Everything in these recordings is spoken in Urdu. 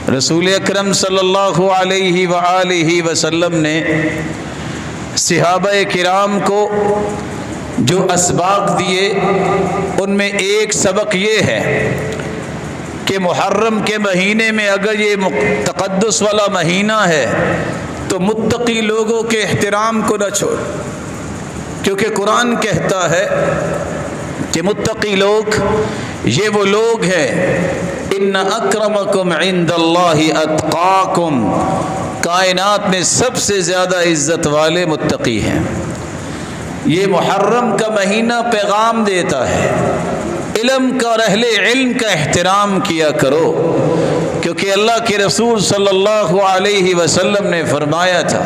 رسول اکرم صلی اللہ علیہ وآلہ وسلم نے صحابہ کرام کو جو اسباق دیے ان میں ایک سبق یہ ہے کہ محرم کے مہینے میں اگر یہ تقدس والا مہینہ ہے تو متقی لوگوں کے احترام کو نہ چھوڑ، کیونکہ قرآن کہتا ہے کہ متقی لوگ یہ وہ لوگ ہیں، ان اکرمکم عند اللہ اتقاکم، کائنات میں سب سے زیادہ عزت والے متقی ہیں۔ یہ محرم کا مہینہ پیغام دیتا ہے علم کا اور اہل علم کا احترام کیا کرو، کیونکہ اللہ کے رسول صلی اللہ علیہ وسلم نے فرمایا تھا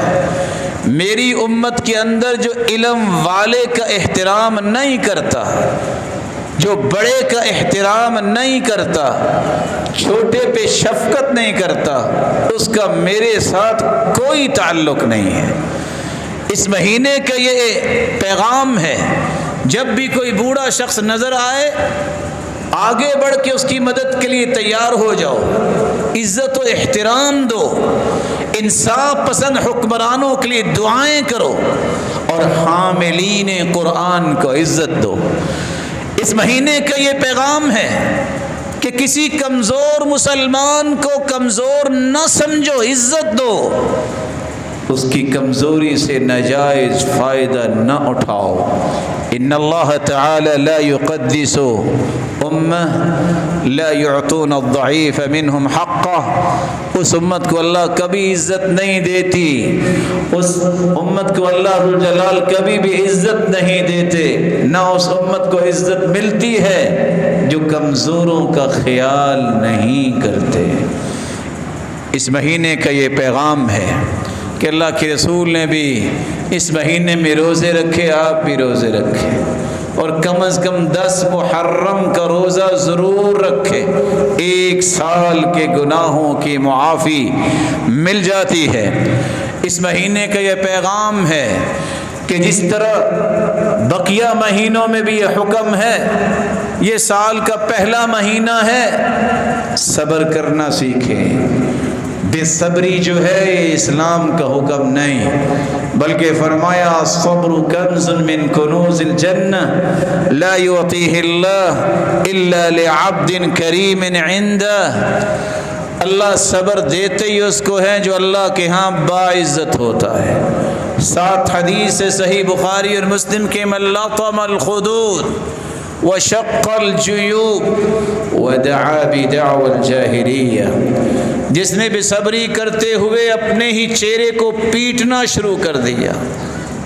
میری امت کے اندر جو علم والے کا احترام نہیں کرتا، جو بڑے کا احترام نہیں کرتا، چھوٹے پہ شفقت نہیں کرتا، اس کا میرے ساتھ کوئی تعلق نہیں ہے۔ اس مہینے کا یہ پیغام ہے، جب بھی کوئی بوڑھا شخص نظر آئے آگے بڑھ کے اس کی مدد کے لیے تیار ہو جاؤ، عزت و احترام دو، انصاف پسند حکمرانوں کے لیے دعائیں کرو اور حاملین قرآن کو عزت دو۔ اس مہینے کا یہ پیغام ہے کہ کسی کمزور مسلمان کو کمزور نہ سمجھو، عزت دو، اس کی کمزوری سے ناجائز فائدہ نہ اٹھاؤ۔ ان اللہ تعالی لا یقدس امہ لا یعطون الضعیف منہم حقہ، اس امت کو اللہ کبھی عزت نہیں دیتی، اس امت کو اللہ ذو الجلال کبھی بھی عزت نہیں دیتے، نہ اس امت کو عزت ملتی ہے جو کمزوروں کا خیال نہیں کرتے۔ اس مہینے کا یہ پیغام ہے کہ اللہ کے رسول نے بھی اس مہینے میں روزے رکھے، آپ بھی روزے رکھیں، اور کم از کم 10 محرم کا روزہ ضرور رکھے، 1 سال کے گناہوں کی معافی مل جاتی ہے۔ اس مہینے کا یہ پیغام ہے کہ جس طرح بقیہ مہینوں میں بھی یہ حکم ہے، یہ سال کا پہلا مہینہ ہے، صبر کرنا سیکھیں۔ بے صبری جو ہے یہ اسلام کا حکم نہیں، بلکہ فرمایا الصبر کنز من کنوز الجنہ لا یعطیہ اللہ الا لعبد کریم عندہ، اللہ صبر دیتے ہی اس کو ہے جو اللہ کے ہاں باعزت ہوتا ہے۔ 7 حدیث صحیح بخاری اور مسلم کے من لطم الخدود وشق الجیوب ودعا بدعوى الجاہلیہ، جس نے بے صبری کرتے ہوئے اپنے ہی چہرے کو پیٹنا شروع کر دیا،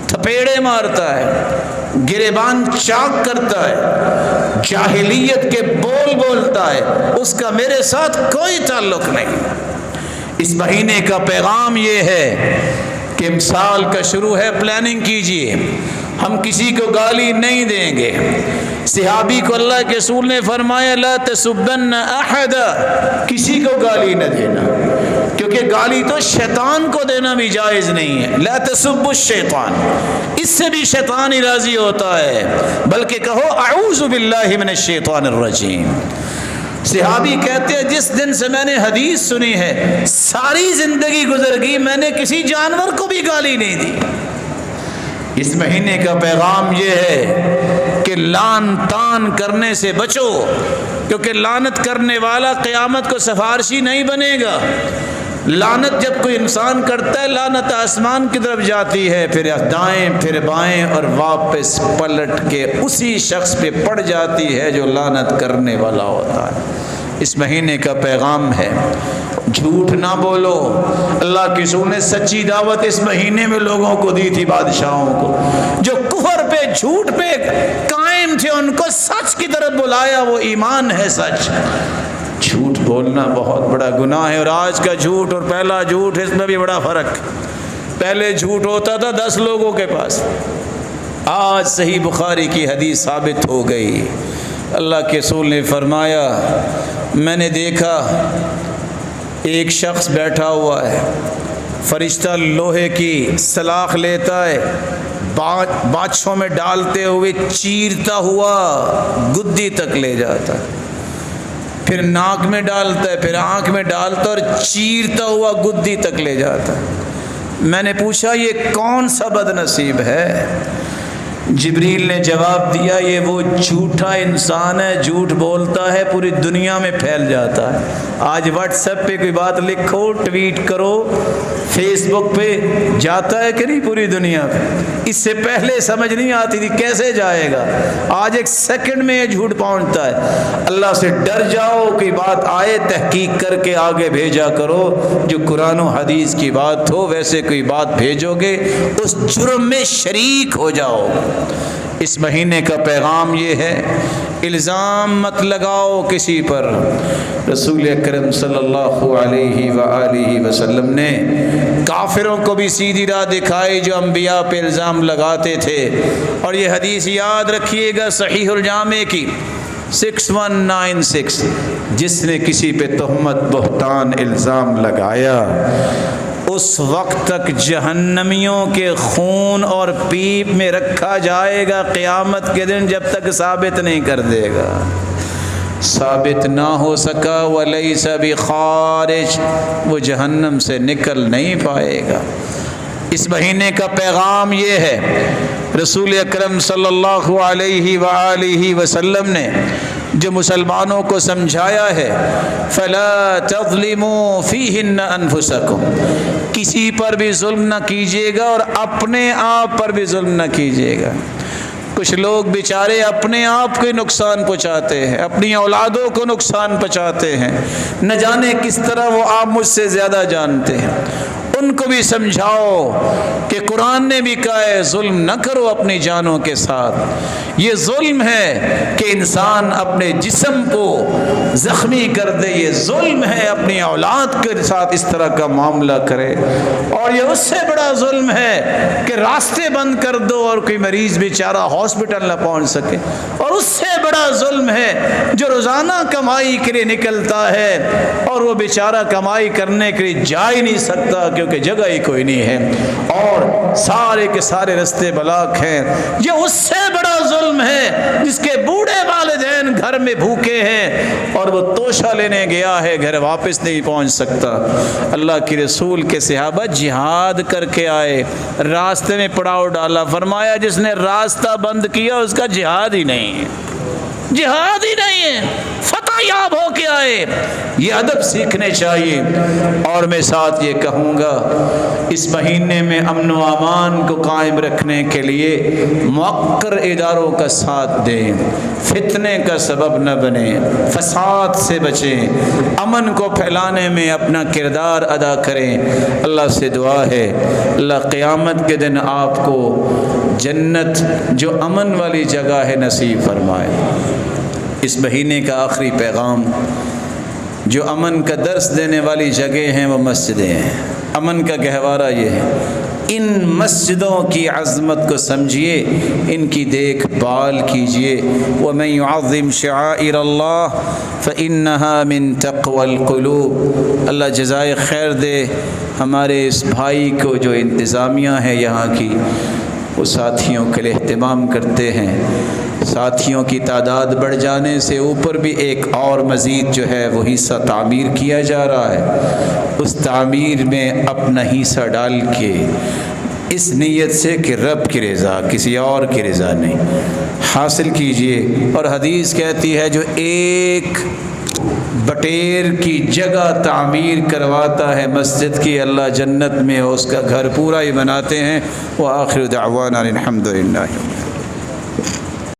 تھپیڑے مارتا ہے، گریبان چاک کرتا ہے، جاہلیت کے بول بولتا ہے، اس کا میرے ساتھ کوئی تعلق نہیں۔ اس مہینے کا پیغام یہ ہے کہ سال کا شروع ہے، پلاننگ کیجئے، ہم کسی کو گالی نہیں دیں گے۔ صحابی کو اللہ کے رسول نے فرمایا لا تسبن احد، کسی کو گالی نہ دینا، کیونکہ گالی تو شیطان کو دینا بھی جائز نہیں ہے، لا تسب الشیطان، اس سے بھی شیطان ہی راضی ہوتا ہے، بلکہ کہو اعوذ باللہ من الشیطان الرجیم۔ صحابی کہتے ہیں جس دن سے میں نے حدیث سنی ہے ساری زندگی گزر گئی، میں نے کسی جانور کو بھی گالی نہیں دی۔ اس مہینے کا پیغام یہ ہے کہ لعن طعن کرنے سے بچو، کیونکہ لعنت کرنے والا قیامت کو سفارشی نہیں بنے گا۔ لعنت جب کوئی انسان کرتا ہے، لعنت آسمان کی طرف جاتی ہے، پھر دائیں پھر بائیں اور واپس پلٹ کے اسی شخص پہ پڑ جاتی ہے جو لعنت کرنے والا ہوتا ہے۔ اس مہینے کا پیغام ہے جھوٹ نہ بولو۔ اللہ کے رسول نے سچی دعوت اس مہینے میں لوگوں کو دی تھی، بادشاہوں کو، جو کفر پہ جھوٹ پہ قائم تھے ان کو سچ کی طرف بلایا، وہ ایمان ہے سچ۔ جھوٹ بولنا بہت بڑا گناہ ہے، اور آج کا جھوٹ اور پہلا جھوٹ اس میں بھی بڑا فرق۔ پہلے جھوٹ ہوتا تھا 10 لوگوں کے پاس، آج صحیح بخاری کی حدیث ثابت ہو گئی۔ اللہ کے رسول نے فرمایا میں نے دیکھا ایک شخص بیٹھا ہوا ہے، فرشتہ لوہے کی سلاخ لیتا ہے، بادشاہوں میں ڈالتے ہوئے چیرتا ہوا گدی تک لے جاتا ہے۔ پھر ناک میں ڈالتا ہے، پھر آنکھ میں ڈالتا ہے اور چیرتا ہوا گدی تک لے جاتا ہے۔ میں نے پوچھا یہ کون سا بد نصیب ہے؟ جبریل نے جواب دیا یہ وہ جھوٹا انسان ہے، جھوٹ بولتا ہے، پوری دنیا میں پھیل جاتا ہے۔ آج واٹس ایپ پہ کوئی بات لکھو، ٹویٹ کرو، فیس بک پہ جاتا ہے کہ نہیں پوری دنیا پہ؟ اس سے پہلے سمجھ نہیں آتی تھی کیسے جائے گا، آج ایک سیکنڈ میں یہ جھوٹ پہنچتا ہے۔ اللہ سے ڈر جاؤ، کوئی بات آئے تحقیق کر کے آگے بھیجا کرو، جو قرآن و حدیث کی بات ہو ویسے کوئی بات بھیجو گے اس جرم میں شریک ہو جاؤ۔ اس مہینے کا پیغام یہ ہے، الزام مت لگاؤ کسی پر۔ رسول اکرم صلی اللہ علیہ وآلہ وسلم نے کافروں کو بھی سیدھی راہ دکھائی جو انبیاء پہ الزام لگاتے تھے، اور یہ حدیث یاد رکھیے گا صحیح الجامع کی 6196، جس نے کسی پہ تہمت بہتان الزام لگایا اس وقت تک جہنمیوں کے خون اور پیپ میں رکھا جائے گا قیامت کے دن، جب تک ثابت نہیں کر دے گا۔ ثابت نہ ہو سکا وَلَيْسَ بِخَارِجٍ، وہ جہنم سے نکل نہیں پائے گا۔ اس مہینے کا پیغام یہ ہے، رسول اکرم صلی اللہ علیہ وآلہ وسلم نے جو مسلمانوں کو سمجھایا ہے، فَلَا تَظْلِمُوا فِيهِنَّ أَنفُسَكُمْ، کسی پر بھی ظلم نہ کیجیے گا اور اپنے آپ پر بھی ظلم نہ کیجیے گا۔ کچھ لوگ بیچارے اپنے آپ کو نقصان پہنچاتے ہیں، اپنی اولادوں کو نقصان پہنچاتے ہیں، نہ جانے کس طرح وہ آپ مجھ سے زیادہ جانتے ہیں۔ ان کو بھی سمجھاؤ کہ قرآن نے بھی کہا ہے ظلم نہ کرو اپنی جانوں کے ساتھ۔ یہ ظلم ہے کہ انسان اپنے جسم کو زخمی کر دے، یہ ظلم ہے اپنی اولاد کے ساتھ اس طرح کا معاملہ کرے، اور یہ اس سے بڑا ظلم ہے کہ راستے بند کر دو اور کوئی مریض بیچارہ ہاسپٹل نہ پہنچ سکے، اور اس سے بڑا ظلم ہے جو روزانہ کمائی کے لیے نکلتا ہے اور وہ بیچارہ کمائی کرنے کے لیے جا ہی نہیں سکتا کیونکہ جگہ ہی کوئی نہیں ہے اور سارے کے سارے رستے بلاک ہیں۔ یہ اس سے بڑا ظلم ہے جس کے بوڑھے والدین گھر میں بھوکے ہیں اور وہ توشہ لینے گیا ہے، گھر واپس نہیں پہنچ سکتا۔ اللہ کے رسول کے صحابہ جہاد کر کے آئے، راستے میں پڑاؤ ڈالا، فرمایا جس نے راستہ بند کیا اس کا جہاد ہی نہیں ہے، جہاد ہی نہیں ہے، فتح یاب ہو کے آئے۔ یہ ادب سیکھنے چاہیے۔ اور میں ساتھ یہ کہوں گا، اس مہینے میں امن و امان کو قائم رکھنے کے لیے موقر اداروں کا ساتھ دیں، فتنے کا سبب نہ بنیں، فساد سے بچیں، امن کو پھیلانے میں اپنا کردار ادا کریں۔ اللہ سے دعا ہے اللہ قیامت کے دن آپ کو جنت جو امن والی جگہ ہے نصیب فرمائے۔ اس مہینے کا آخری پیغام، جو امن کا درس دینے والی جگہ ہیں وہ مسجدیں ہیں۔ امن کا گہوارہ یہ ہے، ان مسجدوں کی عظمت کو سمجھیے، ان کی دیکھ بھال کیجیے۔ وَمَن يُعَظِّمْ شَعَائِرَ اللَّهِ فَإِنَّهَا مِن تَقْوَى الْقُلُوبِ۔ اللہ جزائے خیر دے ہمارے اس بھائی کو جو انتظامیہ ہے یہاں کی، وہ ساتھیوں کے لیے اہتمام کرتے ہیں، ساتھیوں کی تعداد بڑھ جانے سے اوپر بھی ایک اور مزید جو ہے وہ حصہ تعمیر کیا جا رہا ہے، اس تعمیر میں اپنا حصہ ڈال کے اس نیت سے کہ رب کی رضا کسی اور کی رضا نہیں حاصل کیجئے۔ اور حدیث کہتی ہے جو ایک بٹیر کی جگہ تعمیر کرواتا ہے مسجد کی، اللہ جنت میں اس کا گھر پورا ہی بناتے ہیں۔ وآخر دعوانا الحمدللہ۔